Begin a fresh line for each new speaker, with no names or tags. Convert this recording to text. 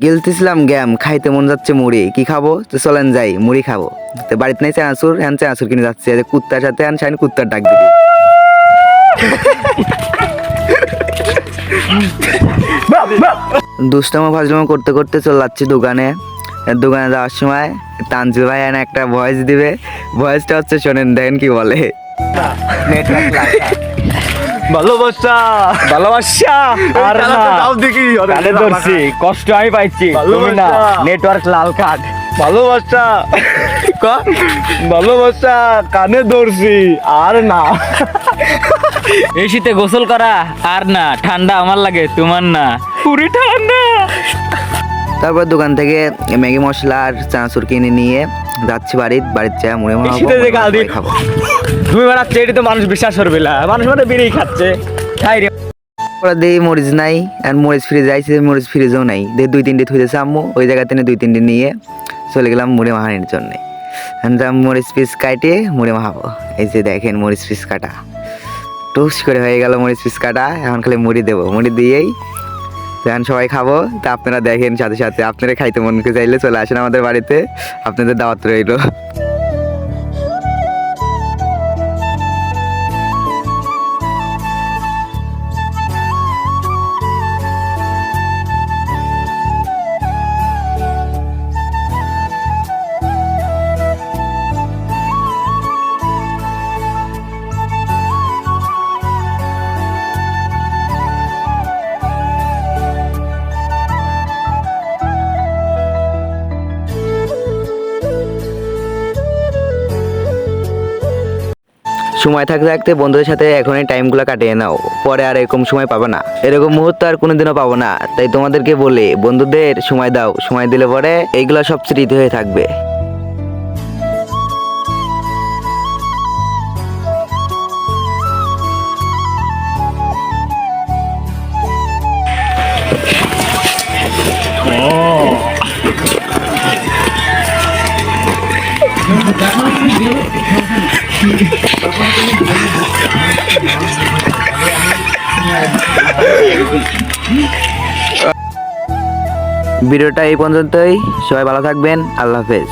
গেলতেছিলাম গ্যাম, খাইতে মন যাচ্ছে মুড়ি, কি খাবো? তো চলেন যাই মুড়ি খাবো। তো বাড়িতে নাই চানাচুর, হ্যাঁ চানাচুর কিনে যাচ্ছে, কুত্তার সাথে শাইন কুত্তার ডাক দিবি। দুষ্টামো ফাজলামো করতে করতে চলে যাচ্ছি দোকানে। দোকানে যাওয়ার সময় তানজিল ভাই এনে একটা ভয়েস দিবে, ভয়েসটা হচ্ছে শোনেন, দেখেন কি বলে।
ভালোবাসা
ভালোবাসা আর না
দাও দেখি
কানে ধরছি, কষ্ট আমি পাইছি, তুমি না। নেটওয়ার্ক লাল কার্ড।
ভালোবাসা ভালোবাসা কানে ধরছি আর না।
এই শীতে গোসল করা আর না, ঠান্ডা আমার লাগে তোমার না, পুরি ঠান্ডা।
তারপর দোকান থেকে ম্যাগি মশলা আর চানাচুর কিনে নিয়ে যাচ্ছি বাড়িতে চা মুড়ি মাখাবো,
শীতে যে গাল দিন
খাবো।
তুমি বানাচ্ছে এটি তো মানুষ বিশ্বাস করবে না, মানুষ মানে বেরিয়ে খাচ্ছে। তাই রে
ওরা দেই মরিচ নাই, আর মরিচ ফ্রিজে আইছে, মরিচ ফ্রিজেও নাই। দিয়ে 2-3টে থুইতেছে আম্মু, ওই জায়গা থেকে 2-3টে নিয়ে চলে গেলাম মুড়ি মাখানোর জন্যে। মরিচ পিস কাটে মুড়ি মাখাবো। এই যে দেখেন মরিচ পিস কাটা, টুস করে হয়ে গেল মরিচ পিস কাটা। এখন খালি মুড়ি দেবো, মুড়ি দিয়েই এখন সবাই খাবো। তা আপনারা দেখেন, সাথে সাথে আপনারা খাইতে মন করে চাইলে চলে আসেন আমাদের বাড়িতে, আপনাদের দাওয়াত রইল। সময় থাকতে থাকতে বন্ধুদের সাথে এখনই টাইমগুলো কাটিয়ে নাও, পরে আর এরকম সময় পাবে না, এরকম মুহূর্ত আর কোনোদিনও পাবো না। তাই তোমাদেরকে বলি, বন্ধুদের সময় দাও, সময় দিলে পরে এইগুলো সব স্মৃতি হয়ে থাকবে। ভিডিওটা এই পর্যন্তই, সবাই ভালো থাকবেন, আল্লাহ হাফেজ।